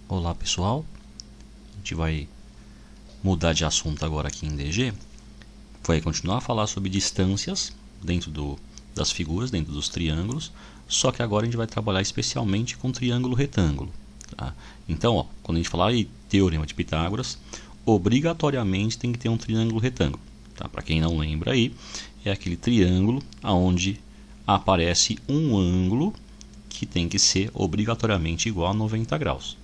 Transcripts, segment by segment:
Olá pessoal, a gente vai mudar de assunto agora aqui em DG. Vai continuar a falar sobre distâncias dentro das figuras, dentro dos triângulos, só que agora a gente vai trabalhar especialmente com triângulo retângulo. Tá? Então, quando a gente falar em Teorema de Pitágoras, obrigatoriamente tem que ter um triângulo retângulo. Tá? Para quem não lembra aí, é aquele triângulo onde aparece um ângulo que tem que ser obrigatoriamente igual a 90 graus.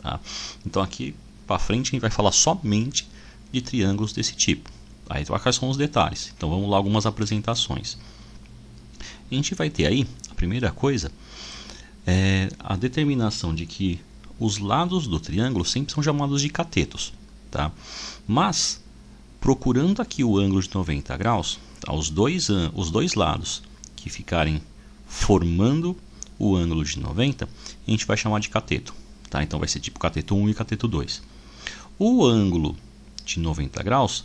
Tá? Então aqui para frente a gente vai falar somente de triângulos desse tipo. Aí quais são os detalhes? Então vamos lá, algumas apresentações. A gente vai ter aí, a primeira coisa, é a determinação de que os lados do triângulo sempre são chamados de catetos. Tá? Mas, procurando aqui o ângulo de 90 graus, tá? os dois lados que ficarem formando o ângulo de 90, a gente vai chamar de cateto. Tá? Então vai ser tipo cateto 1 e cateto 2. O ângulo de 90 graus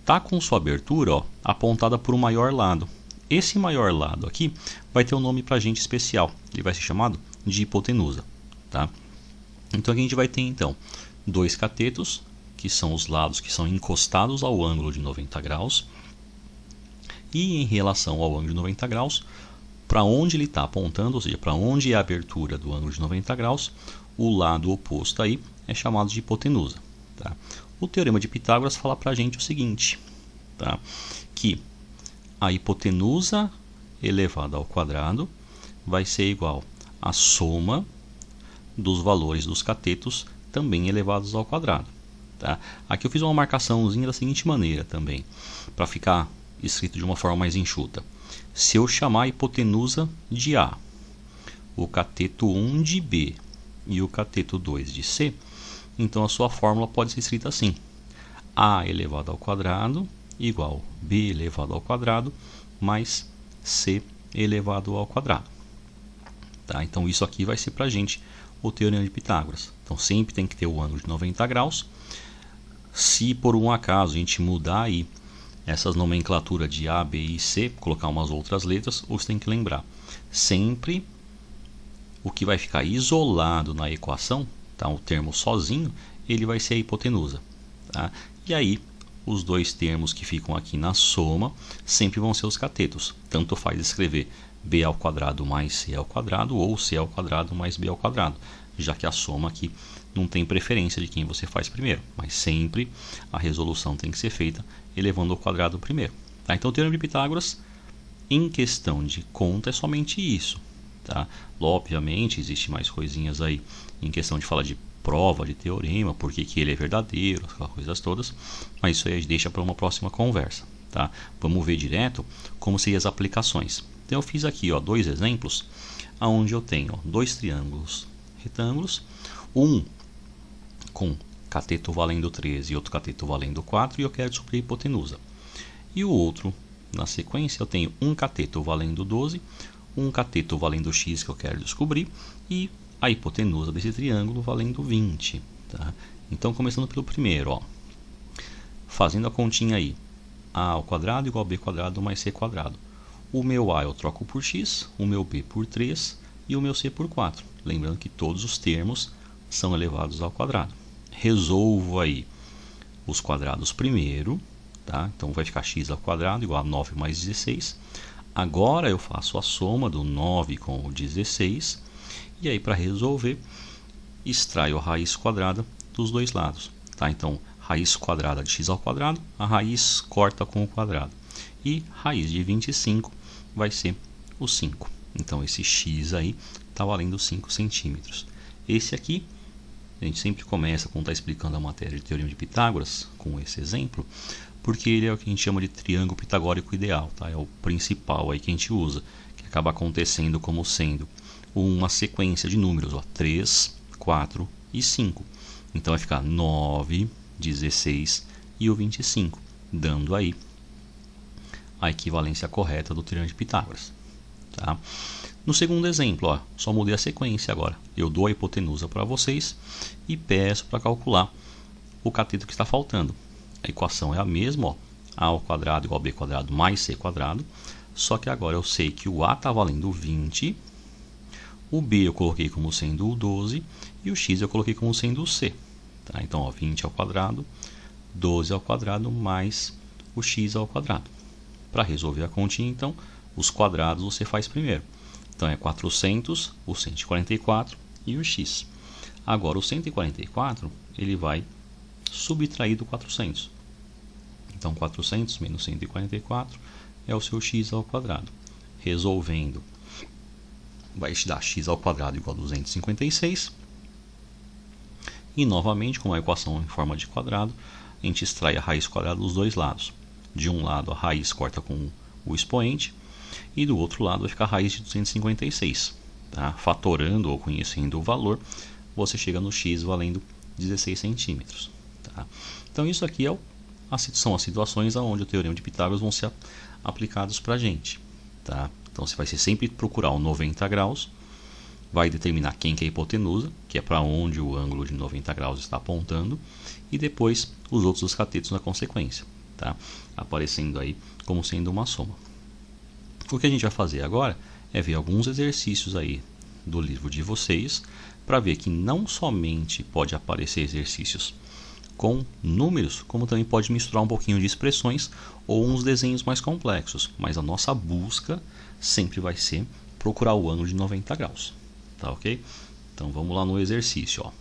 está com sua abertura apontada para o maior lado. Esse maior lado aqui vai ter um nome para a gente especial. Ele vai ser chamado de hipotenusa. Tá? Então aqui a gente vai ter então dois catetos, que são os lados que são encostados ao ângulo de 90 graus. E em relação ao ângulo de 90 graus, para onde ele está apontando, ou seja, para onde é a abertura do ângulo de 90 graus, o lado oposto aí é chamado de hipotenusa. Tá? O Teorema de Pitágoras fala para a gente o seguinte, tá? Que a hipotenusa elevada ao quadrado vai ser igual à soma dos valores dos catetos também elevados ao quadrado. Tá? Aqui eu fiz uma marcaçãozinha da seguinte maneira também, para ficar escrito de uma forma mais enxuta. Se eu chamar a hipotenusa de A, o cateto 1 de B e o cateto 2 de C, então a sua fórmula pode ser escrita assim: A elevado ao quadrado igual B elevado ao quadrado mais C elevado ao quadrado. Tá? Então isso aqui vai ser para a gente o Teorema de Pitágoras. Então sempre tem que ter o ângulo de 90 graus. Se por um acaso a gente mudar aí essas nomenclaturas de A, B e C, colocar umas outras letras, você tem que lembrar, sempre o que vai ficar isolado na equação, tá? O termo sozinho, ele vai ser a hipotenusa. Tá? E aí, os dois termos que ficam aqui na soma, sempre vão ser os catetos. Tanto faz escrever B ao quadrado mais C ao quadrado, ou C ao quadrado mais B ao quadrado, já que a soma aqui não tem preferência de quem você faz primeiro, mas sempre a resolução tem que ser feita elevando ao quadrado primeiro. Tá? Então o Teorema de Pitágoras, em questão de conta, é somente isso. Tá? Obviamente existe mais coisinhas aí em questão de falar de prova, de teorema, porque que ele é verdadeiro, aquelas coisas todas, mas isso aí a gente deixa para uma próxima conversa. Tá? Vamos ver direto como seriam as aplicações. Então eu fiz aqui dois exemplos onde eu tenho dois triângulos retângulos, um com cateto valendo 13 e outro cateto valendo 4, e eu quero descobrir a hipotenusa. E o outro, na sequência, eu tenho um cateto valendo 12, um cateto valendo x que eu quero descobrir, e a hipotenusa desse triângulo valendo 20. Tá? Então, começando pelo primeiro, fazendo a continha aí, a ao quadrado igual a b quadrado mais c quadrado. O meu a eu troco por x, o meu b por 3 e o meu c por 4. Lembrando que todos os termos são elevados ao quadrado. Resolvo aí os quadrados primeiro, tá? Então vai ficar x ao quadrado igual a 9 mais 16. Agora eu faço a soma do 9 com o 16, e aí para resolver extraio a raiz quadrada dos dois lados, tá? Então raiz quadrada de x ao quadrado, a raiz corta com o quadrado, e raiz de 25 vai ser o 5. Então esse x aí está valendo 5 centímetros. Esse aqui, a gente sempre começa quando está explicando a matéria de Teorema de Pitágoras com esse exemplo, porque ele é o que a gente chama de triângulo pitagórico ideal, tá? É o principal aí que a gente usa, que acaba acontecendo como sendo uma sequência de números, 3, 4 e 5. Então vai ficar 9, 16 e o 25, dando aí a equivalência correta do triângulo de Pitágoras. Tá? No segundo exemplo, só mudei a sequência agora. Eu dou a hipotenusa para vocês e peço para calcular o cateto que está faltando. A equação é a mesma, a ao quadrado igual a b quadrado mais c quadrado, só que agora eu sei que o a está valendo 20, O b eu coloquei como sendo o 12 e o x eu coloquei como sendo o c. Tá? Então, ó, 20 ao quadrado, 12 ao quadrado mais o x ao quadrado. Para resolver a continha, então, os quadrados você faz primeiro. Então, é 400, o 144 e o x. Agora, o 144 ele vai subtrair do 400. Então, 400 menos 144 é o seu x ao quadrado. Resolvendo, vai te dar x ao quadrado igual a 256. E, novamente, como a equação em forma de quadrado, a gente extrai a raiz quadrada dos dois lados. De um lado, a raiz corta com o expoente, e do outro lado vai ficar a raiz de 256. Tá? Fatorando ou conhecendo o valor, você chega no x valendo 16 centímetros. Tá? Então, isso aqui são as situações onde o teorema de Pitágoras vão ser aplicados para a gente. Tá? Então, você vai sempre procurar o 90 graus, vai determinar quem que é a hipotenusa, que é para onde o ângulo de 90 graus está apontando, e depois os outros catetos na consequência, tá? Aparecendo aí como sendo uma soma. O que a gente vai fazer agora é ver alguns exercícios aí do livro de vocês, para ver que não somente pode aparecer exercícios com números, como também pode misturar um pouquinho de expressões ou uns desenhos mais complexos, mas a nossa busca sempre vai ser procurar o ângulo de 90 graus. Tá, ok? Então vamos lá no exercício. Ó.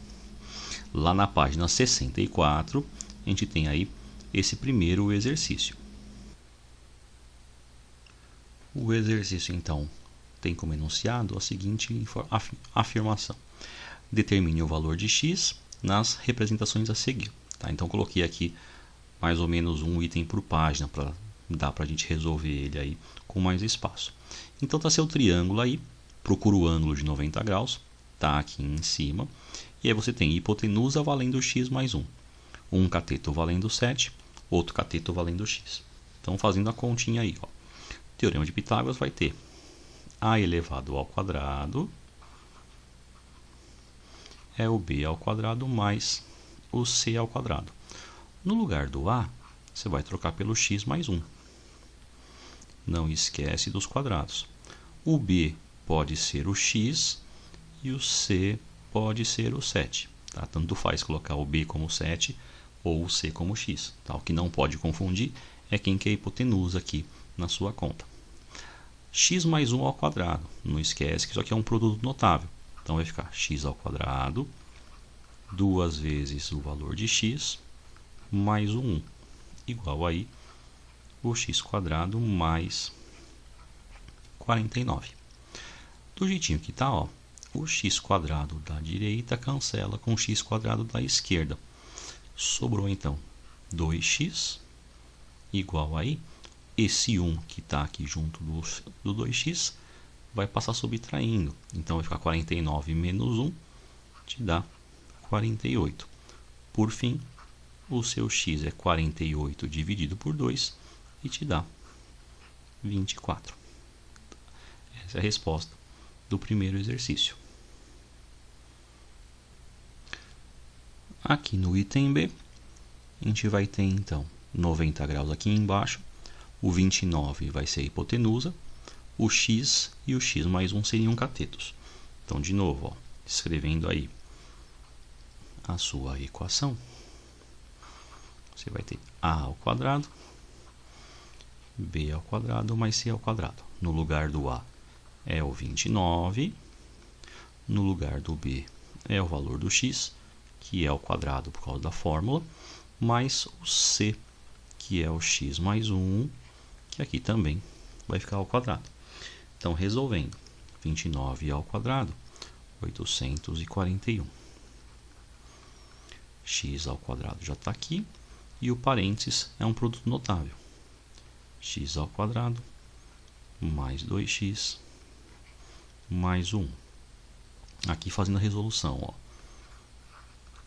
Lá na página 64, a gente tem aí esse primeiro exercício. O exercício, então, tem como enunciado a seguinte afirmação: determine o valor de x nas representações a seguir. Tá? Então coloquei aqui mais ou menos um item por página para dar para a gente resolver ele aí com mais espaço. Então tá seu triângulo aí. Procura o ângulo de 90 graus, está aqui em cima, e aí você tem hipotenusa valendo x mais 1, um cateto valendo 7, outro cateto valendo x. Então, fazendo a continha aí, ó. O teorema de Pitágoras vai ter a elevado ao quadrado é o b ao quadrado mais o c ao quadrado. No lugar do a, você vai trocar pelo x mais 1. Não esquece dos quadrados. O b pode ser o x e o c pode ser o 7. Tá? Tanto faz colocar o b como 7 ou o c como x. Tá? O que não pode confundir é quem que é a hipotenusa aqui na sua conta. X mais 1 ao quadrado. Não esquece que isso aqui é um produto notável. Então vai ficar x ao quadrado, 2 vezes o valor de x, mais o 1, igual aí o x quadrado mais 49. Do jeitinho que está, ó, o x quadrado da direita cancela com o x quadrado da esquerda. Sobrou então 2x igual aí, esse 1 que está aqui junto do 2x vai passar subtraindo. Então vai ficar 49 menos 1 te dá 48. Por fim, o seu x é 48 dividido por 2 e te dá 24. Essa é a resposta do primeiro exercício. Aqui no item B, a gente vai ter então 90 graus aqui embaixo, o 29 vai ser a hipotenusa, o x e o x mais 1 seriam catetos. Então, de novo, ó, escrevendo aí a sua equação, você vai ter a ao quadrado, b ao quadrado mais c ao quadrado. No lugar do a é o 29, no lugar do b é o valor do x, que é ao quadrado por causa da fórmula, mais o c, que é o x mais 1, que aqui também vai ficar ao quadrado. Então, resolvendo, 29 ao quadrado, 841. X ao quadrado já está aqui, e o parênteses é um produto notável. X ao quadrado mais 2x mais 1. Aqui fazendo a resolução, ó.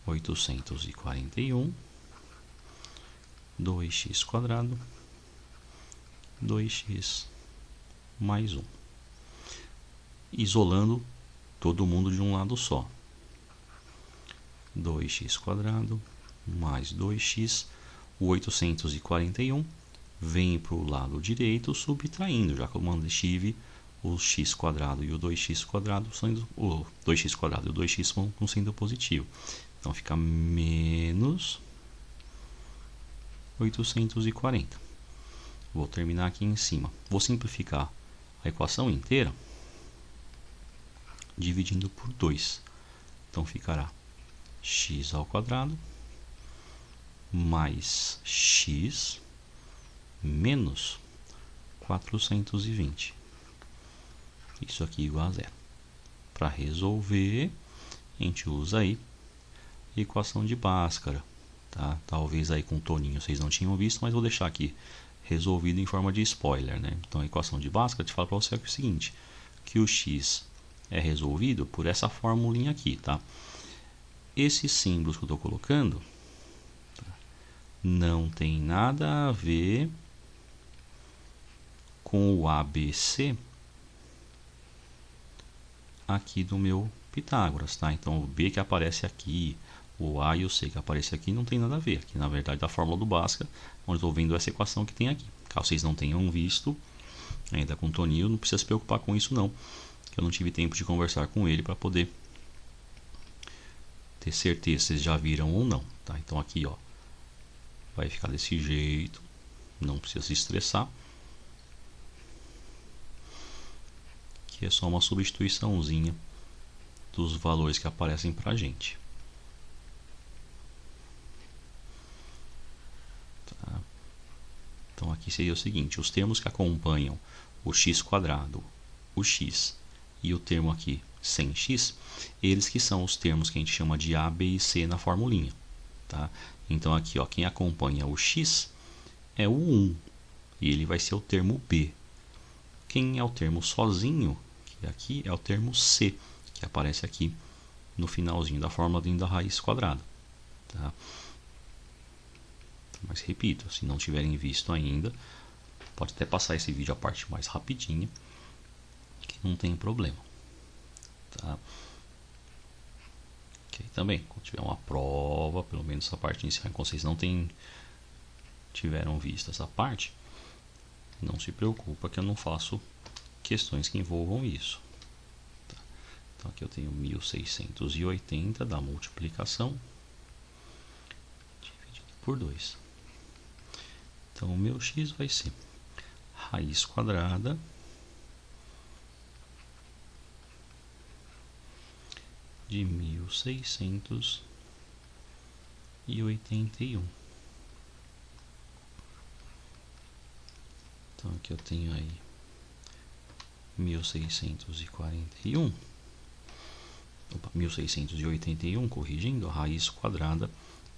841, 2x quadrado, 2x mais 1. Isolando todo mundo de um lado só. 2x quadrado mais 2x, o 841 vem para o lado direito subtraindo, já que eu mantive o x quadrado e o 2x quadrado sendo o 2x quadrado e o 2x vão sendo positivo. Então fica menos 840. Vou terminar aqui em cima. Vou simplificar a equação inteira dividindo por 2. Então ficará x ao quadrado mais x menos 420. Isso aqui igual a zero. Para resolver, a gente usa aí a equação de Bhaskara. Tá? Talvez aí com o Toninho vocês não tinham visto, mas vou deixar aqui resolvido em forma de spoiler, né? Então a equação de Bhaskara te fala para você o seguinte, que o x é resolvido por essa formulinha aqui, tá? Esses símbolos que eu estou colocando não tem nada a ver com o ABC aqui do meu Pitágoras, tá? Então o B que aparece aqui, o A e o C que aparece aqui não tem nada a ver. Aqui na verdade é a fórmula do Bhaskara, onde estou vendo essa equação que tem aqui. Caso vocês não tenham visto ainda com o Toninho, não precisa se preocupar com isso não, que eu não tive tempo de conversar com ele para poder ter certeza se vocês já viram ou não, tá? Então aqui, ó, vai ficar desse jeito, não precisa se estressar, que é só uma substituiçãozinha dos valores que aparecem pra gente. Tá? Então aqui seria o seguinte, os termos que acompanham o x quadrado, o x e o termo aqui sem x, eles que são os termos que a gente chama de A, B e C na formulinha. Tá? Então aqui, ó, quem acompanha o x é o 1 e ele vai ser o termo B. Quem é o termo sozinho, que aqui é o termo C, que aparece aqui no finalzinho da fórmula dentro da raiz quadrada. Tá? Mas repito, se não tiverem visto ainda, pode até passar esse vídeo a parte mais rapidinha, que não tem problema. Tá? Okay, também, quando tiver uma prova, pelo menos essa parte inicial, quando vocês não tiveram visto essa parte, não se preocupa que eu não faço questões que envolvam isso. Tá? Então aqui eu tenho 1680 da multiplicação dividido por 2. Então o meu x vai ser raiz quadrada de 1681. Então aqui eu tenho aí 1641. 1681, corrigindo, a raiz quadrada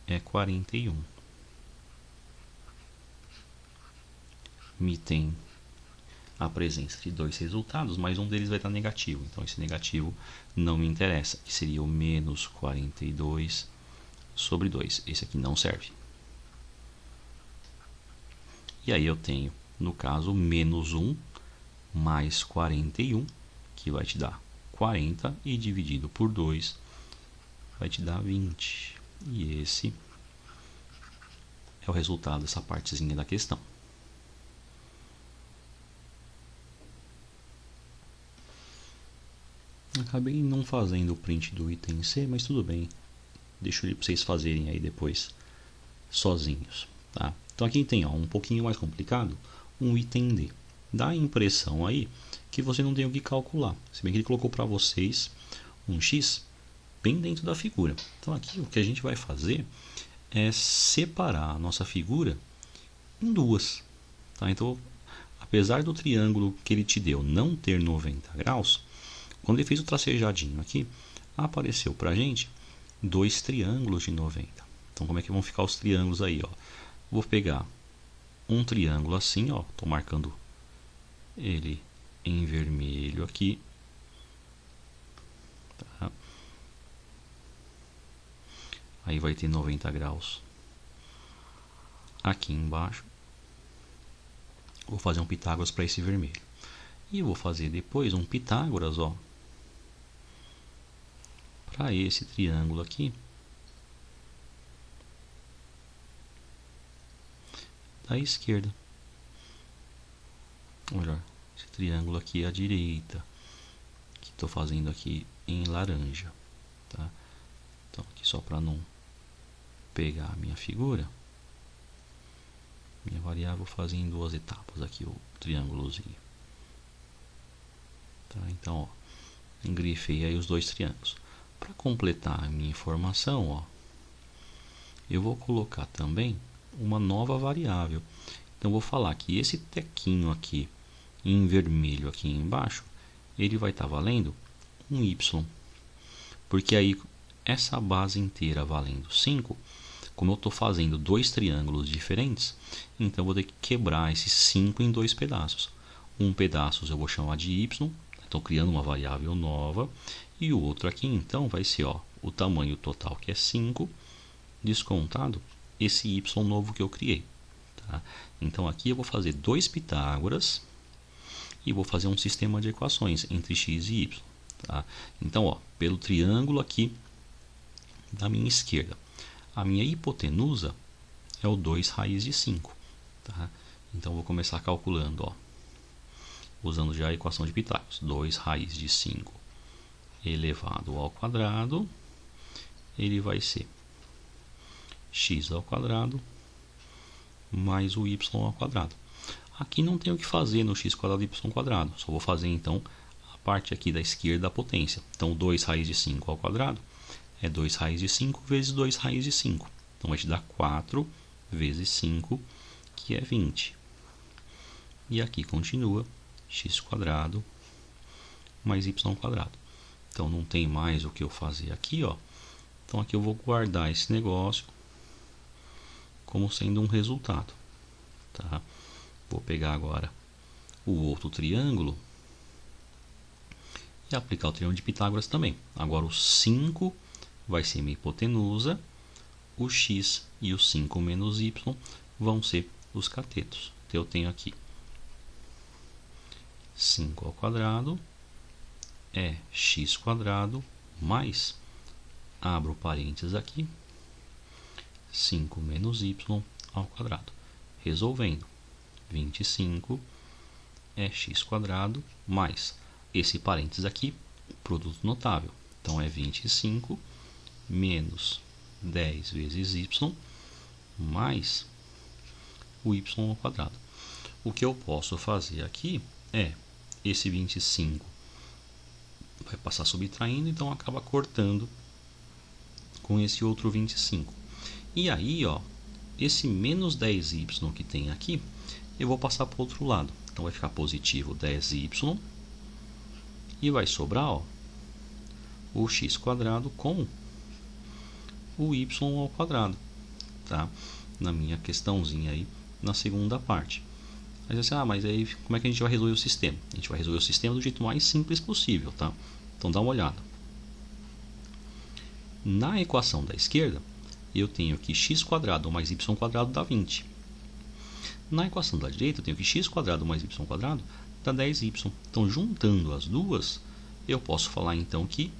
é 41. Me tem a presença de dois resultados, mas um deles vai estar negativo. Então esse negativo não me interessa, que seria o menos 42 sobre 2. Esse aqui não serve. E aí eu tenho, no caso, menos 1 mais 41, que vai te dar 40, e dividido por 2 vai te dar 20. E esse é o resultado dessa partezinha da questão. Acabei não fazendo o print do item C, mas tudo bem. Deixo ele para vocês fazerem aí depois sozinhos. Tá? Então aqui tem, ó, um pouquinho mais complicado, um item D. Dá a impressão aí que você não tem o que calcular. Se bem que ele colocou para vocês um X bem dentro da figura. Então aqui o que a gente vai fazer é separar a nossa figura em duas. Tá? Então, apesar do triângulo que ele te deu não ter 90 graus, quando ele fez o tracejadinho aqui, apareceu para a gente dois triângulos de 90. Então como é que vão ficar os triângulos aí? Ó? Vou pegar um triângulo assim, ó, estou marcando ele em vermelho aqui. Tá? Aí vai ter 90 graus aqui embaixo. Vou fazer um Pitágoras para esse vermelho. E vou fazer depois um Pitágoras, ó, para esse triângulo aqui da esquerda. Ou melhor, esse triângulo aqui à direita, que estou fazendo aqui em laranja, tá? Então aqui só para não pegar a minha figura, minha variável vou fazer em duas etapas aqui o triângulozinho, tá? Então, ó, engrifei aí os dois triângulos. Para completar a minha informação, ó, eu vou colocar também uma nova variável. Então vou falar que esse tequinho aqui em vermelho aqui embaixo, ele vai estar valendo um y, porque aí essa base inteira valendo 5, como eu estou fazendo dois triângulos diferentes, então eu vou ter que quebrar esses 5 em dois pedaços. Um pedaço eu vou chamar de y, estou criando uma variável nova, e o outro aqui então vai ser, ó, o tamanho total, que é 5, descontado esse y novo que eu criei, tá? Então aqui eu vou fazer dois Pitágoras e vou fazer um sistema de equações entre x e y, tá? Então, ó, pelo triângulo aqui da minha esquerda, a minha hipotenusa é o 2 raiz de 5, tá? Então vou começar calculando, ó, usando já a equação de Pitágoras. 2 raiz de 5 elevado ao quadrado, ele vai ser x ao quadrado mais o y ao quadrado. Aqui não tenho o que fazer no x quadrado e y quadrado, só vou fazer então a parte aqui da esquerda da potência. Então 2 raiz de 5 ao quadrado é 2 raiz de 5 vezes 2 raiz de 5. Então vai te dar 4 vezes 5, que é 20. E aqui continua x quadrado mais y quadrado. Então não tem mais o que eu fazer aqui, ó. Então aqui eu vou guardar esse negócio como sendo um resultado, tá? Vou pegar agora o outro triângulo e aplicar o triângulo de Pitágoras também. Agora o 5 vai ser minha hipotenusa, o x e o 5 menos y vão ser os catetos. Então eu tenho aqui 5 ao quadrado é x quadrado mais, abro parênteses aqui, 5 menos y ao quadrado. Resolvendo, 25 é x quadrado mais, esse parênteses aqui, produto notável. Então é 25 menos 10 vezes y mais o y ao quadrado. O que eu posso fazer aqui é, esse 25 vai passar subtraindo, então acaba cortando com esse outro 25. E aí, ó, esse menos 10y que tem aqui, eu vou passar para o outro lado. Então vai ficar positivo 10y e vai sobrar, ó, o x quadrado com o y ao quadrado, tá? Na minha questãozinha aí, na segunda parte. Mas assim, mas aí como é que a gente vai resolver o sistema? A gente vai resolver o sistema do jeito mais simples possível, tá? Então dá uma olhada. Na equação da esquerda, eu tenho que x quadrado mais y quadrado dá 20. Na equação da direita, eu tenho que x quadrado mais y quadrado dá 10y. Então, juntando as duas, eu posso falar então que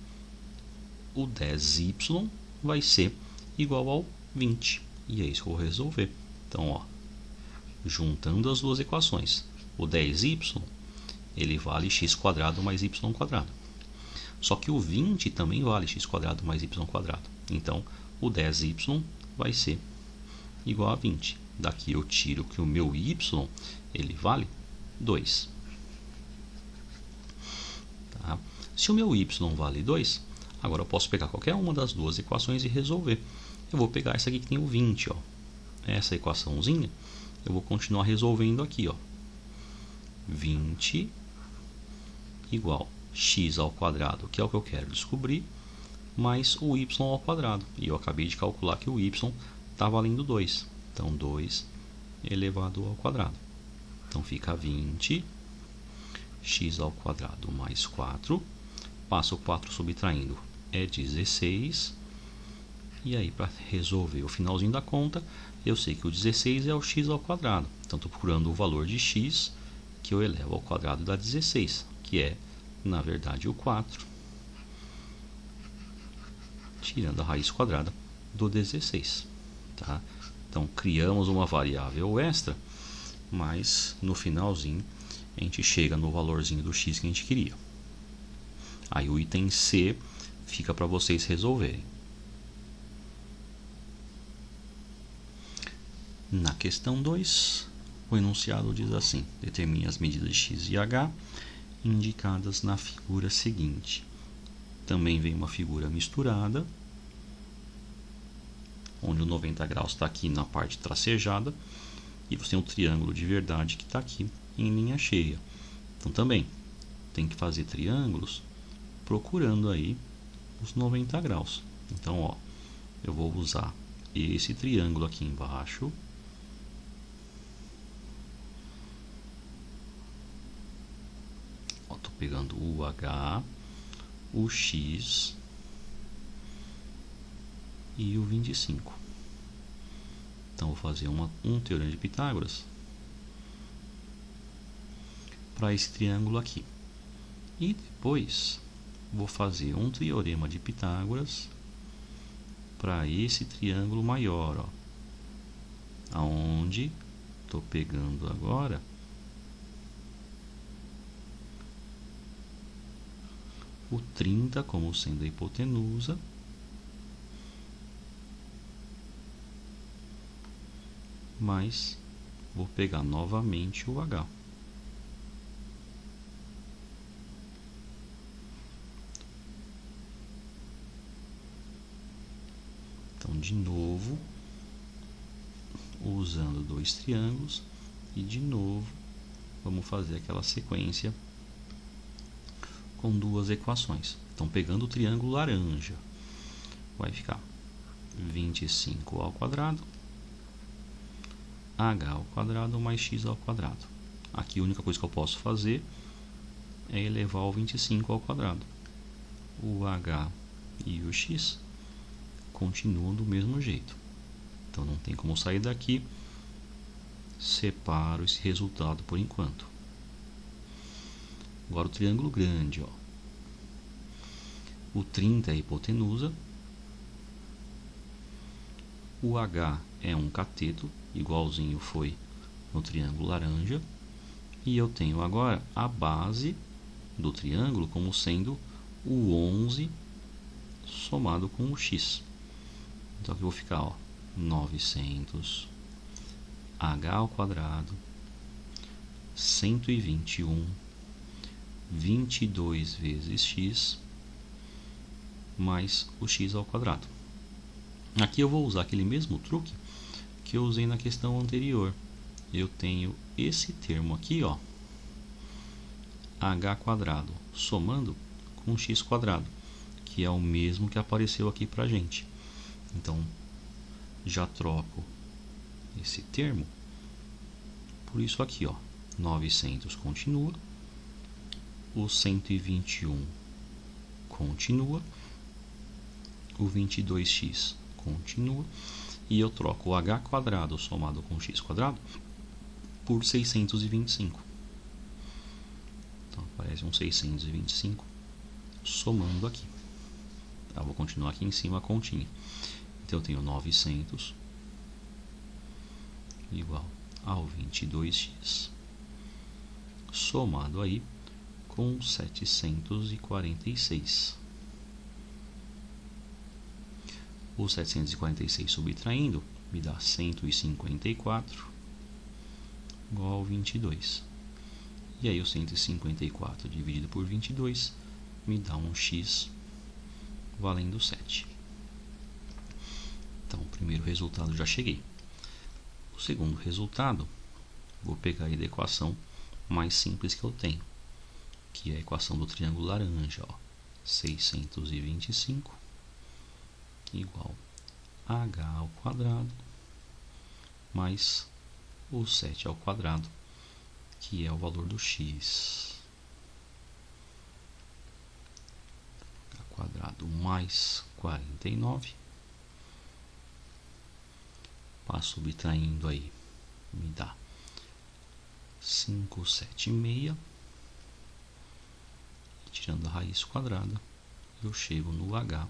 o 10y vai ser igual ao 20. E é isso que eu vou resolver. Então, ó, juntando as duas equações, o 10y ele vale x quadrado mais y quadrado. Só que o 20 também vale x quadrado mais y quadrado. Então, o 10y vai ser igual a 20. Daqui eu tiro que o meu y ele vale 2. Tá? Se o meu y vale 2, agora eu posso pegar qualquer uma das duas equações e resolver. Eu vou pegar essa aqui que tem o 20, ó. Essa equaçãozinha, eu vou continuar resolvendo aqui, ó. 20 igual x ao quadrado, que é o que eu quero descobrir, mais o y ao quadrado. E eu acabei de calcular que o y está valendo 2. Então, 2 elevado ao quadrado. Então, fica 20 x ao quadrado mais 4. Passo o 4 subtraindo, é 16. E aí, para resolver o finalzinho da conta, eu sei que o 16 é o x ao quadrado. Então, estou procurando o valor de x que eu elevo ao quadrado dá 16, que é, na verdade, o 4, tirando a raiz quadrada do 16. Tá? Então, criamos uma variável extra, mas no finalzinho a gente chega no valorzinho do x que a gente queria. Aí o item C fica para vocês resolverem. Na questão 2, o enunciado diz assim: determine as medidas de x e h indicadas na figura seguinte. Também vem uma figura misturada, onde o 90 graus está aqui na parte tracejada, e você tem um triângulo de verdade que está aqui em linha cheia. Então também tem que fazer triângulos procurando aí os 90 graus. Então, ó, eu vou usar esse triângulo aqui embaixo. Estou pegando o H, o X e o 25. Então, vou fazer um teorema de Pitágoras para esse triângulo aqui. E depois vou fazer um teorema de Pitágoras para esse triângulo maior, ó, aonde estou pegando agora o 30 como sendo a hipotenusa, mas vou pegar novamente o H. Então, de novo, usando dois triângulos, e de novo vamos fazer aquela sequência com duas equações. Então, pegando o triângulo laranja, vai ficar 25 ao quadrado, h ao quadrado mais x ao quadrado. Aqui a única coisa que eu posso fazer é elevar o 25 ao quadrado. O h e o x continuam do mesmo jeito. Então não tem como sair daqui. Separo esse resultado por enquanto. Agora o triângulo grande, ó. O 30 é a hipotenusa. O H é um cateto, igualzinho foi no triângulo laranja. E eu tenho agora a base do triângulo como sendo o 11 somado com o x. Então aqui eu vou ficar, ó, 900 h ao quadrado 121 22 vezes x mais o x ao quadrado. Aqui eu vou usar aquele mesmo truque que eu usei na questão anterior. Eu tenho esse termo aqui, ó, h quadrado somando com x quadrado, que é o mesmo que apareceu aqui pra gente. Então, já troco esse termo por isso aqui, ó. 900 continua, o 121 continua, o 22x continua, e eu troco o h quadrado somado com x quadrado por 625. Então, aparece um 625 somando aqui. Eu vou continuar aqui em cima a continha. Então eu tenho 900 igual ao 22x somado aí com 746. O 746 subtraindo me dá 154 igual ao 22. E aí o 154 dividido por 22 me dá um x valendo 7. Então, o primeiro resultado já cheguei. O segundo resultado, vou pegar aí da equação mais simples que eu tenho, que é a equação do triângulo laranja, ó. 625 igual a h ao quadrado mais o 7 ao quadrado, que é o valor do x. H quadrado mais 49. Passo subtraindo aí, me dá 576. Tirando a raiz quadrada, eu chego no h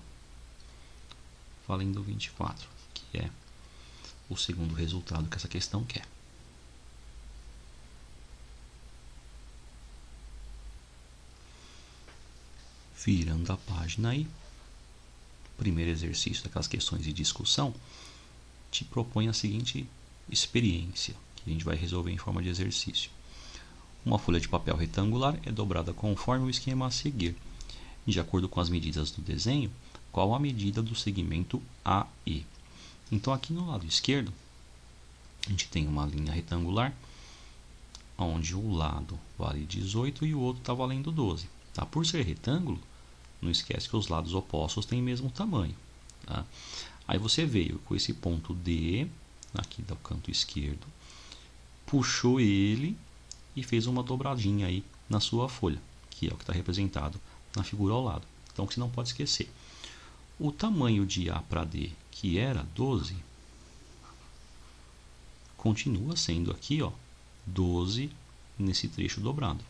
valendo 24, que é o segundo resultado que essa questão quer. Virando a página aí, primeiro exercício daquelas questões de discussão, te propõe a seguinte experiência, que a gente vai resolver em forma de exercício. Uma folha de papel retangular é dobrada conforme o esquema a seguir. De acordo com as medidas do desenho, qual a medida do segmento AE? Então aqui no lado esquerdo, a gente tem uma linha retangular, onde um lado vale 18 e o outro está valendo 12. Tá? Por ser retângulo, não esquece que os lados opostos têm o mesmo tamanho. Tá? Aí você veio com esse ponto D, aqui do canto esquerdo, puxou ele e fez uma dobradinha aí na sua folha, que é o que está representado na figura ao lado. Então, você não pode esquecer. O tamanho de A para D, que era 12, continua sendo aqui, ó, 12 nesse trecho dobrado.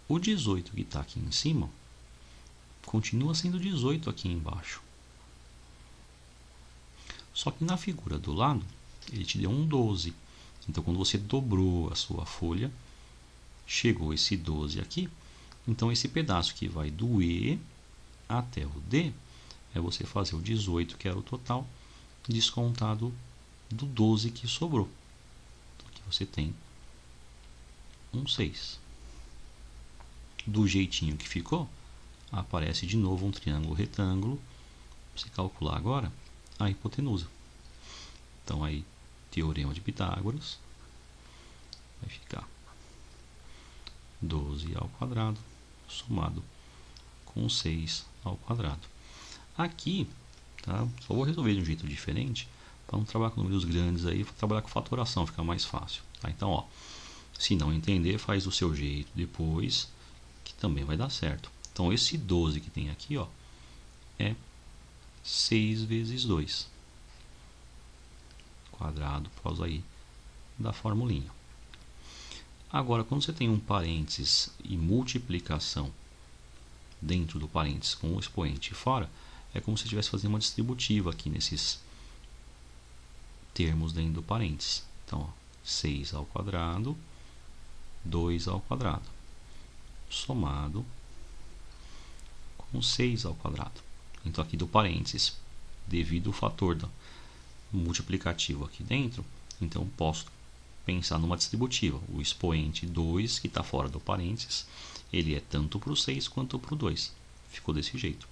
O 18 que está aqui em cima, continua sendo 18 aqui embaixo. Só que na figura do lado, ele te deu um 12. Então, quando você dobrou a sua folha, chegou esse 12 aqui. Então, esse pedaço que vai do E até o D, é você fazer o 18, que era o total, descontado do 12 que sobrou. Então, aqui você tem um 6. Do jeitinho que ficou, aparece de novo um triângulo retângulo. Você calcular agora a hipotenusa. Então, aí, teorema de Pitágoras vai ficar 12 ao quadrado somado com 6 ao quadrado. Aqui, tá? Só vou resolver de um jeito diferente para não trabalhar com números grandes aí, vou trabalhar com fatoração, fica mais fácil. Tá? Então, ó, se não entender, faz do seu jeito depois, que também vai dar certo. Então, esse 12 que tem aqui, ó, é 6 vezes 2 quadrado, por causa aí da formulinha. Agora, quando você tem um parênteses e multiplicação dentro do parênteses com o expoente fora, é como se estivesse fazendo uma distributiva aqui nesses termos dentro do parênteses. Então, ó, 6 ao quadrado, 2 ao quadrado, somado com 6 ao quadrado. Então, aqui do parênteses, devido ao fator do multiplicativo aqui dentro, então posso pensar numa distributiva. O expoente 2, que está fora do parênteses, ele é tanto para o 6 quanto para o 2. Ficou desse jeito.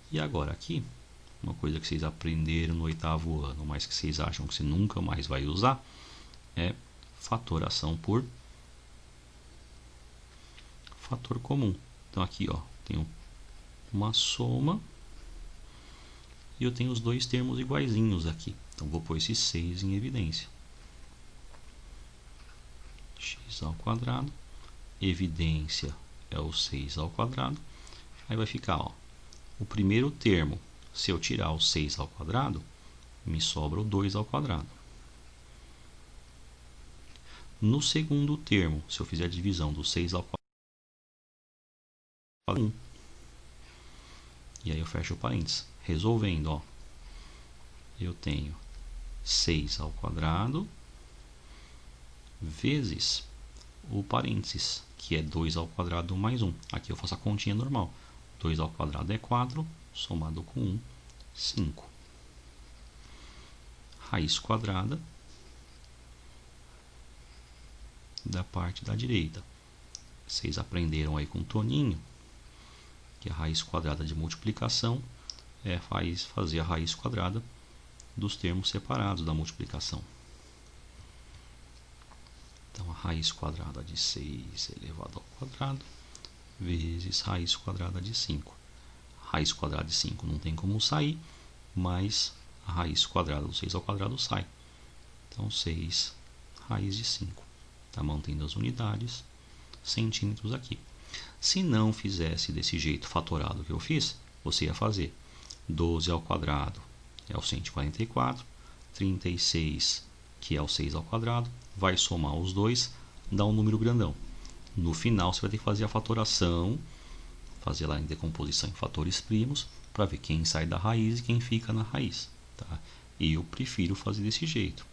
E agora aqui, uma coisa que vocês aprenderam no 8º ano, mas que vocês acham que você nunca mais vai usar, é fatoração por fator comum. Então aqui, ó, tenho uma soma e eu tenho os dois termos iguaizinhos aqui. Então vou pôr esse 6 em evidência. X ao quadrado, evidência é o 6 ao quadrado. Aí vai ficar, ó, o primeiro termo, se eu tirar o 6 ao quadrado, me sobra o 2 ao quadrado. No segundo termo, se eu fizer a divisão do 6 ao quadrado, 1. E aí eu fecho o parênteses. Resolvendo, ó, eu tenho 6 ao quadrado vezes o parênteses, que é 2 ao quadrado mais 1. Aqui eu faço a continha normal. 2 ao quadrado é 4, somado com 1, 5. Raiz quadrada da parte da direita. Vocês aprenderam aí com o Toninho que a raiz quadrada de multiplicação é fazer a raiz quadrada dos termos separados da multiplicação. Então, a raiz quadrada de 6 elevado ao quadrado vezes raiz quadrada de 5. A raiz quadrada de 5 não tem como sair, mas a raiz quadrada do 6 ao quadrado sai. Então, 6 raiz de 5. Está mantendo as unidades, centímetros aqui. Se não fizesse desse jeito fatorado que eu fiz, você ia fazer 12 ao quadrado é o 144, 36, que é o 6 ao quadrado, vai somar os dois, dá um número grandão. No final, você vai ter que fazer a fatoração, fazer lá em decomposição em fatores primos, para ver quem sai da raiz e quem fica na raiz. Tá? E eu prefiro fazer desse jeito.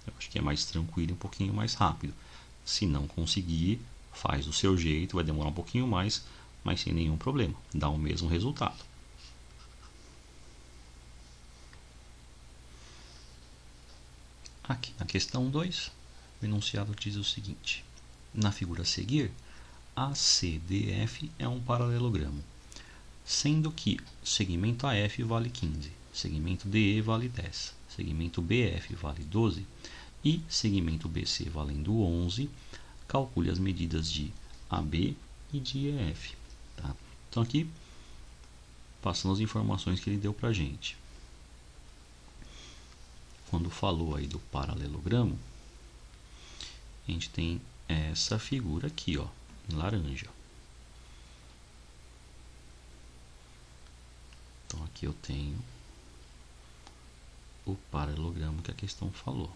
Eu acho que é mais tranquilo e um pouquinho mais rápido. Se não conseguir, faz do seu jeito, vai demorar um pouquinho mais, mas sem nenhum problema, dá o mesmo resultado. Aqui na questão 2, o enunciado diz o seguinte: na figura a seguir, ACDF é um paralelogramo, sendo que segmento AF vale 15, segmento DE vale 10, segmento BF vale 12 e segmento BC valendo 11. Calcule as medidas de AB e de EF. Tá? Então aqui, passando as informações que ele deu para a gente. Quando falou aí do paralelogramo, a gente tem essa figura aqui, ó, em laranja. Então aqui eu tenho o paralelogramo que a questão falou.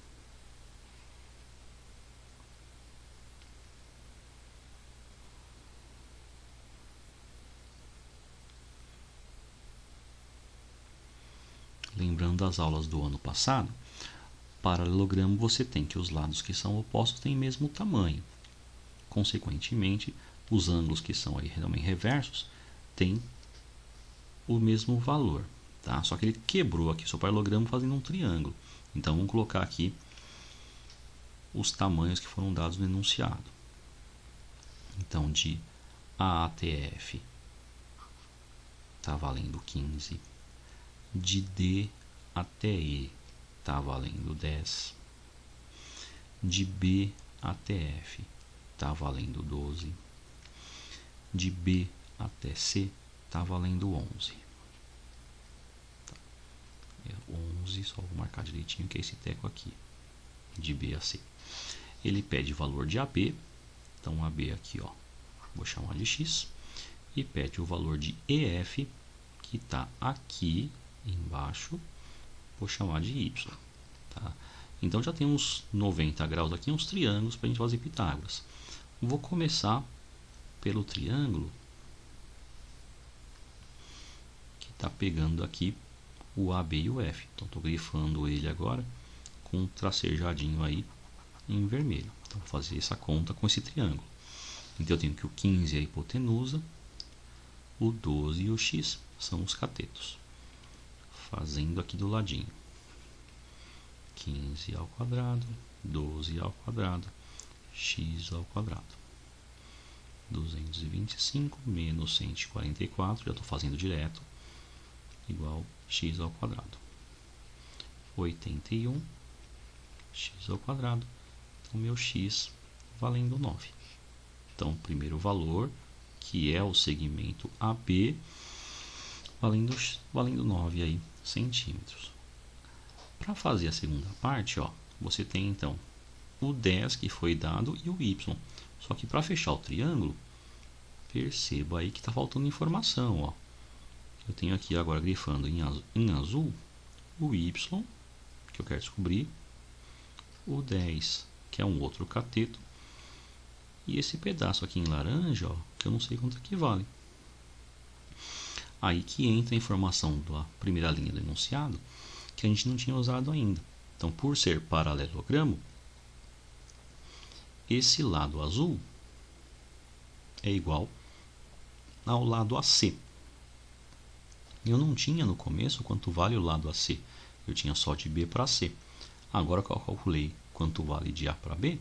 Lembrando das aulas do ano passado, paralelogramo você tem que os lados que são opostos têm o mesmo tamanho. Consequentemente, os ângulos que são aí também reversos têm o mesmo valor. Tá? Só que ele quebrou aqui o seu paralelogramo fazendo um triângulo. Então vamos colocar aqui os tamanhos que foram dados no enunciado. Então de A até F está valendo 15. De D até E está valendo 10. De B até F está valendo 12. De B até C está valendo 11. Tá. 11, só vou marcar direitinho que é esse teco aqui. De B a C. Ele pede valor de AB. Então AB aqui, ó, vou chamar de X. E pede o valor de EF, que está aqui embaixo, vou chamar de Y. Tá? Então já tem uns 90 graus aqui, uns triângulos para a gente fazer Pitágoras. Vou começar pelo triângulo que está pegando aqui o AB e o F. Então estou grifando ele agora com um tracejadinho aí em vermelho. Então vou fazer essa conta com esse triângulo. Então eu tenho que o 15 é a hipotenusa, o 12 e o X são os catetos. Fazendo aqui do ladinho. 15 ao quadrado, 12 ao quadrado, x ao quadrado. 225 menos 144, já estou fazendo direto, igual x ao quadrado. 81 x ao quadrado, então meu x valendo 9. Então, primeiro valor, que é o segmento AB, valendo 9 aí, centímetros. Para fazer a segunda parte, ó, você tem então o 10 que foi dado e o y. Só que para fechar o triângulo, perceba aí que está faltando informação. Ó. Eu tenho aqui agora grifando em azul o y, que eu quero descobrir, o 10, que é um outro cateto, e esse pedaço aqui em laranja, ó, que eu não sei quanto que vale. Aí que entra a informação da primeira linha do enunciado, que a gente não tinha usado ainda. Então, por ser paralelogramo, esse lado azul é igual ao lado AC. Eu não tinha no começo quanto vale o lado AC. Eu tinha só de B para C. Agora que eu calculei quanto vale de A para B,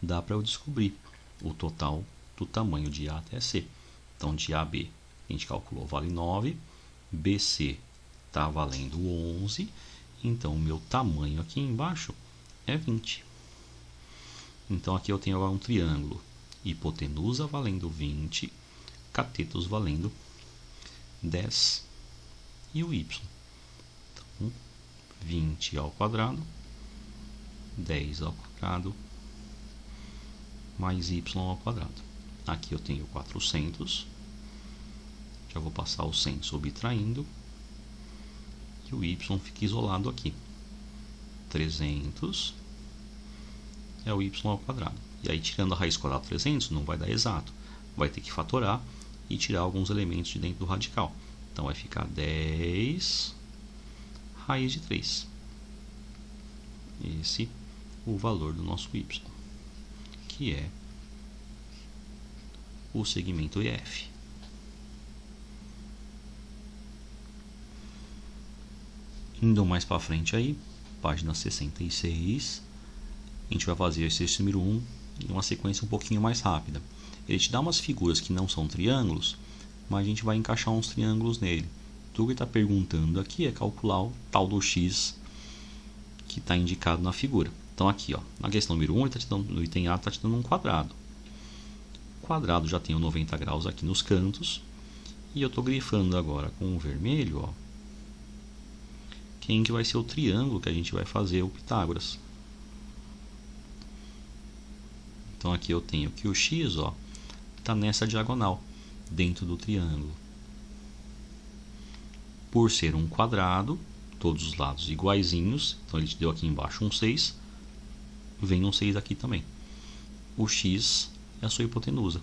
dá para eu descobrir o total do tamanho de A até C. Então, de AB, a gente calculou, vale 9. BC está valendo 11. Então, o meu tamanho aqui embaixo é 20. Então, aqui eu tenho agora um triângulo. Hipotenusa valendo 20. Catetos valendo 10. E o y. Então, 20 ao quadrado. 10 ao quadrado. Mais y ao quadrado. Aqui eu tenho 400. Já vou passar o 100 subtraindo. E o y fica isolado aqui. 300 é o y ao quadrado. E aí, tirando a raiz quadrada de 300, não vai dar exato. Vai ter que fatorar e tirar alguns elementos de dentro do radical. Então, vai ficar 10 raiz de 3. Esse é o valor do nosso y, que é o segmento EF. Indo mais para frente aí, página 66, a gente vai fazer o exercício número 1 em uma sequência um pouquinho mais rápida. Ele te dá umas figuras que não são triângulos, mas a gente vai encaixar uns triângulos nele. Tudo que ele está perguntando aqui é calcular o tal do x que está indicado na figura. Então aqui, ó, na questão número 1, ele tá te dando, no item A está te dando um quadrado. O quadrado já tem o 90 graus aqui nos cantos. E eu estou grifando agora com o vermelho, ó, quem que vai ser o triângulo que a gente vai fazer o Pitágoras. Então aqui eu tenho que o x, ó, está nessa diagonal, dentro do triângulo. Por ser um quadrado, todos os lados iguaizinhos, então ele te deu aqui embaixo um 6, vem um 6 aqui também. O x é a sua hipotenusa.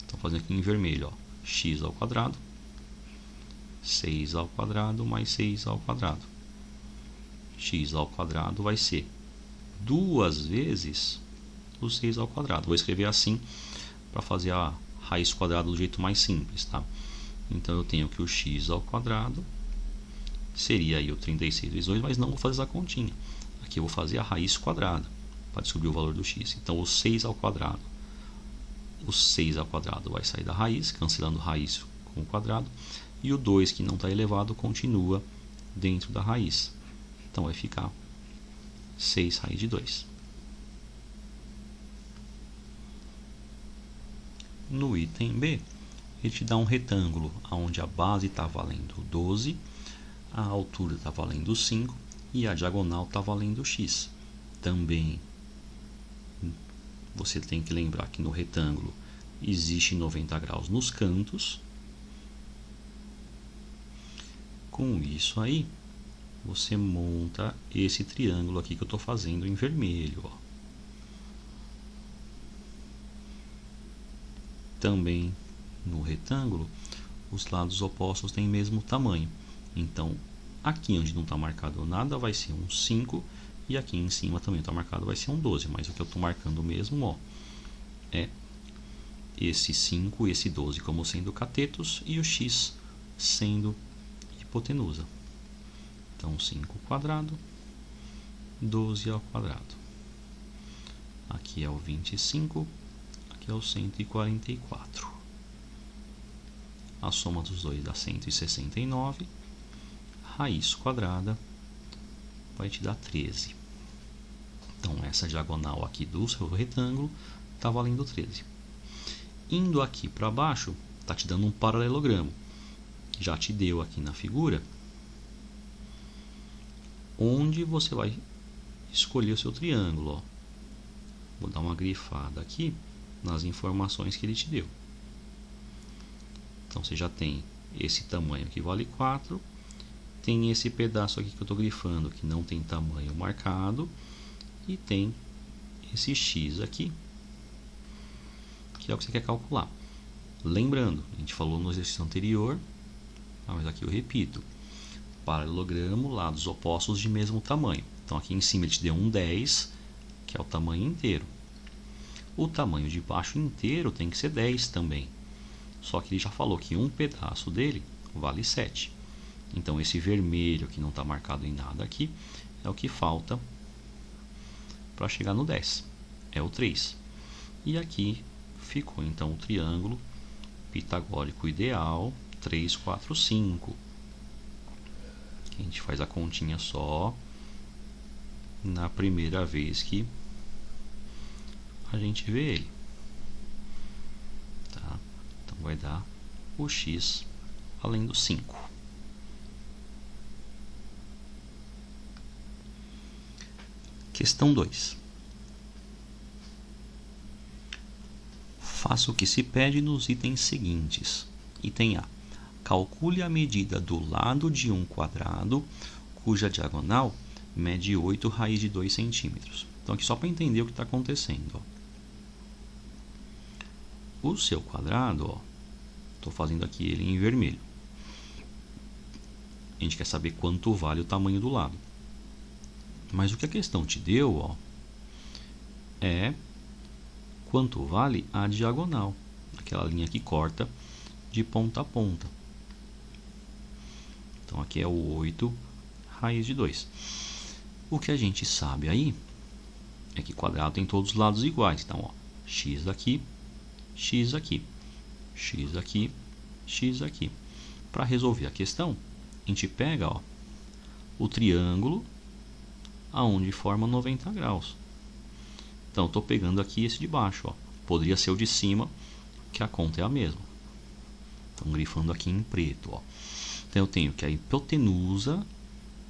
Então fazendo aqui em vermelho, ó, x ao quadrado, 6 ao quadrado mais 6 ao quadrado. X ao quadrado vai ser 2 vezes o 6 ao quadrado. Vou escrever assim para fazer a raiz quadrada do jeito mais simples, tá? Então eu tenho que o x ao quadrado seria aí o 36 vezes 2, mas não vou fazer essa continha. Aqui eu vou fazer a raiz quadrada para descobrir o valor do x. Então o 6 ao quadrado. O 6 ao quadrado vai sair da raiz, cancelando raiz com o quadrado. E o 2, que não está elevado, continua dentro da raiz. Então vai ficar 6 raiz de 2. No item B, ele te dá um retângulo onde a base está valendo 12, a altura está valendo 5 e a diagonal está valendo x. Também você tem que lembrar que no retângulo existe 90 graus nos cantos. Com isso aí, você monta esse triângulo aqui que eu estou fazendo em vermelho, ó. Também no retângulo, os lados opostos têm o mesmo tamanho. Então, aqui onde não está marcado nada vai ser um 5 e aqui em cima também está marcado vai ser um 12. Mas o que eu estou marcando mesmo, ó, é esse 5 e esse 12 como sendo catetos e o x sendo hipotenusa. Então 5 ao quadrado, 12 ao quadrado. Aqui é o 25, aqui é o 144. A soma dos dois dá 169. Raiz quadrada vai te dar 13. Então essa diagonal aqui do seu retângulo está valendo 13. Indo aqui para baixo, está te dando um paralelogramo. Já te deu aqui na figura onde você vai escolher o seu triângulo, ó. Vou dar uma grifada aqui nas informações que ele te deu. Então você já tem esse tamanho que vale 4, tem esse pedaço aqui que eu estou grifando que não tem tamanho marcado e tem esse x aqui que é o que você quer calcular. Lembrando, a gente falou no exercício anterior, mas aqui eu repito, paralelogramo, lados opostos de mesmo tamanho. Então aqui em cima ele te deu um 10, que é o tamanho inteiro. O tamanho de baixo inteiro tem que ser 10 também. Só que ele já falou que um pedaço dele vale 7. Então esse vermelho que não está marcado em nada aqui é o que falta para chegar no 10. É o 3. E aqui ficou então o triângulo pitagórico ideal 3, 4, 5. A gente faz a continha só na primeira vez que a gente vê ele, tá? Então vai dar o x além do 5. Questão 2. Faça o que se pede nos itens seguintes. Item A. Calcule a medida do lado de um quadrado cuja diagonal mede 8 raiz de 2 centímetros. Então aqui só para entender o que está acontecendo, ó. O seu quadrado, estou fazendo aqui ele em vermelho. A gente quer saber quanto vale o tamanho do lado. Mas o que a questão te deu, é quanto vale a diagonal. aquela linha que corta de ponta a ponta. Então aqui é o 8 raiz de 2. O que a gente sabe aí é que quadrado tem todos os lados iguais. Então, ó, x aqui, x aqui, x aqui, x aqui. Para resolver a questão, a gente pega, ó, o triângulo aonde forma 90 graus. Então, estou pegando aqui esse de baixo. Ó. Poderia ser o de cima, que a conta é a mesma. Então, grifando aqui em preto. Ó. Então, eu tenho que a hipotenusa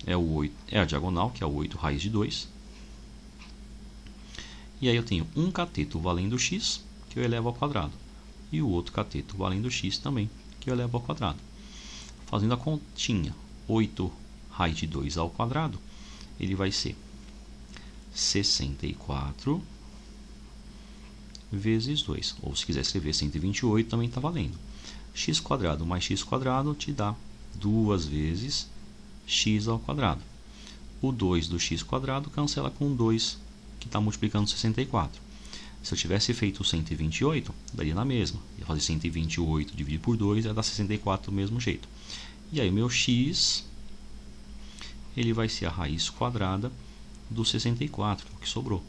é a diagonal, que é o 8 raiz de 2. E aí eu tenho um cateto valendo x, que eu elevo ao quadrado. E o outro cateto valendo x também, que eu elevo ao quadrado. Fazendo a continha, 8 raiz de 2 ao quadrado, ele vai ser 64 vezes 2. Ou se quiser escrever 128, também está valendo. X quadrado mais x quadrado te dá 2 vezes x ao quadrado. O 2 do x quadrado cancela com 2, que está multiplicando 64. Se eu tivesse feito 128, daria na mesma. Ia fazer 128 dividido por 2, ia dar 64 do mesmo jeito. E aí o meu x, ele vai ser a raiz quadrada do 64, que sobrou.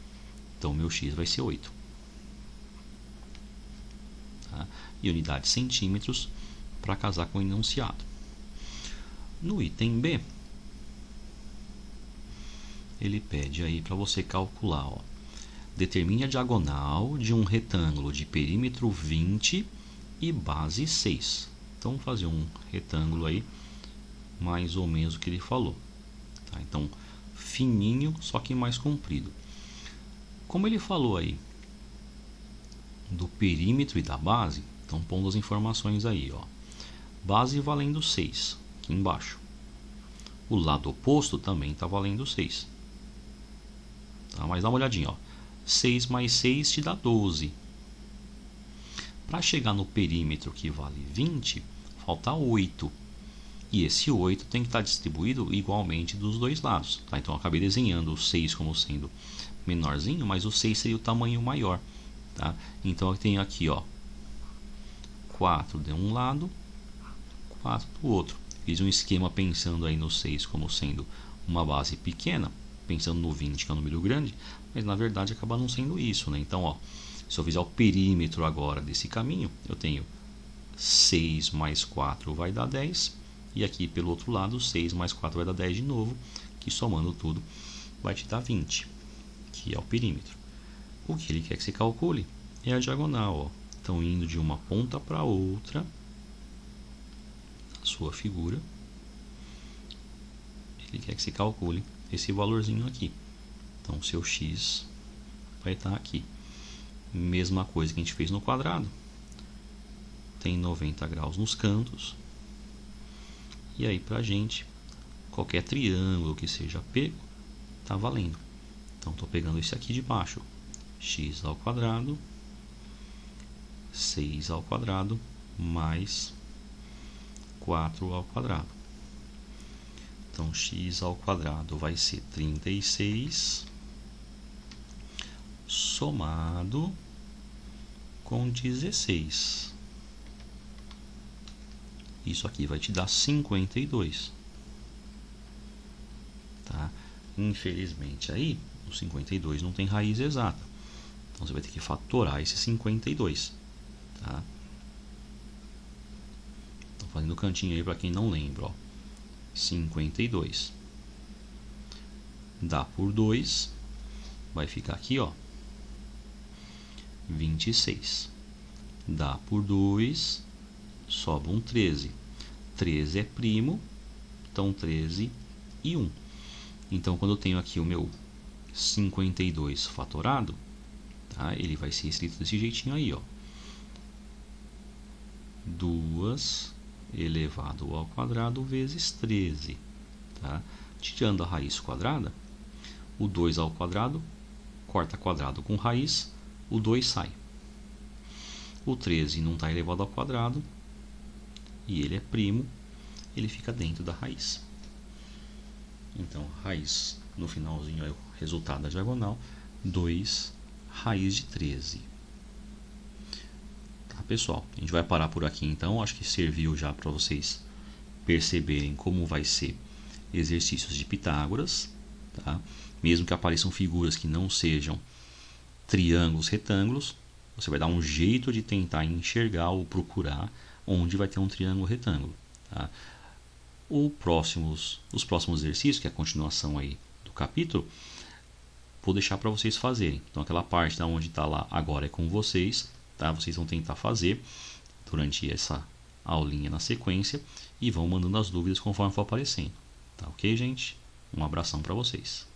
Então o meu x vai ser 8. Tá? E unidade centímetros para casar com o enunciado. No item B, ele pede aí para você calcular, ó, determine a diagonal de um retângulo de perímetro 20 e base 6. Então, vamos fazer um retângulo aí, mais ou menos o que ele falou. Tá? Então, fininho, só que mais comprido. Como ele falou aí do perímetro e da base, então pondo as informações aí, ó. Base valendo 6, aqui embaixo. O lado oposto também está valendo 6. Tá? Mas dá uma olhadinha, ó. 6 mais 6 te dá 12. Para chegar no perímetro que vale 20, falta 8. E esse 8 tem que estar distribuído igualmente dos dois lados. Tá? Então eu acabei desenhando o 6 como sendo menorzinho, mas o 6 seria o tamanho maior. Tá? Então eu tenho aqui, ó, 4 de um lado, 4 do outro. Fiz um esquema pensando aí no 6 como sendo uma base pequena, pensando no 20 que é um número grande, mas na verdade acaba não sendo isso, né? Então, ó, se eu fizer o perímetro agora desse caminho, eu tenho 6 mais 4 vai dar 10, e aqui pelo outro lado 6 mais 4 vai dar 10 de novo, que somando tudo vai te dar 20, que é o perímetro. O que ele quer que você calcule é a diagonal, ó. Então, indo de uma ponta para outra, a sua figura, ele quer que você calcule esse valorzinho aqui. Então, seu x vai estar aqui. Mesma coisa que a gente fez no quadrado. Tem 90 graus nos cantos. E aí, para a gente, qualquer triângulo que seja pego, está valendo. Então, estou pegando esse aqui de baixo. X ao quadrado, 6 ao quadrado, mais 4 ao quadrado. Então, x ao quadrado vai ser 36, somado com 16. Isso aqui vai te dar 52. Tá? Infelizmente, aí, o 52 não tem raiz exata. Então, você vai ter que fatorar esse 52. Tá? Estou fazendo o cantinho aí para quem não lembra. Ó. 52 dá por 2, vai ficar aqui, ó, 26. Dá por 2, sobra um 13. 13 é primo, então 13 e 1. Então, quando eu tenho aqui o meu 52 fatorado, tá? Ele vai ser escrito desse jeitinho aí, ó. 2 elevado ao quadrado vezes 13. Tá? Tirando a raiz quadrada, o 2 ao quadrado, corta quadrado com raiz, o 2 sai. O 13 não está elevado ao quadrado, e ele é primo, ele fica dentro da raiz. Então, raiz, no finalzinho é o resultado da diagonal, 2 raiz de 13. Tá? pessoal? A gente vai parar por aqui então. Acho que serviu já para vocês perceberem como vai ser exercícios de Pitágoras, tá? Mesmo que apareçam figuras que não sejam triângulos, retângulos, você vai dar um jeito de tentar enxergar ou procurar onde vai ter um triângulo, retângulo, tá? Os próximos exercícios, que é a continuação aí do capítulo, vou deixar para vocês fazerem. Então aquela parte da onde está lá agora é com vocês, tá? Vocês vão tentar fazer durante essa aulinha na sequência e vão mandando as dúvidas conforme for aparecendo. Tá ok, gente? Um abração para vocês.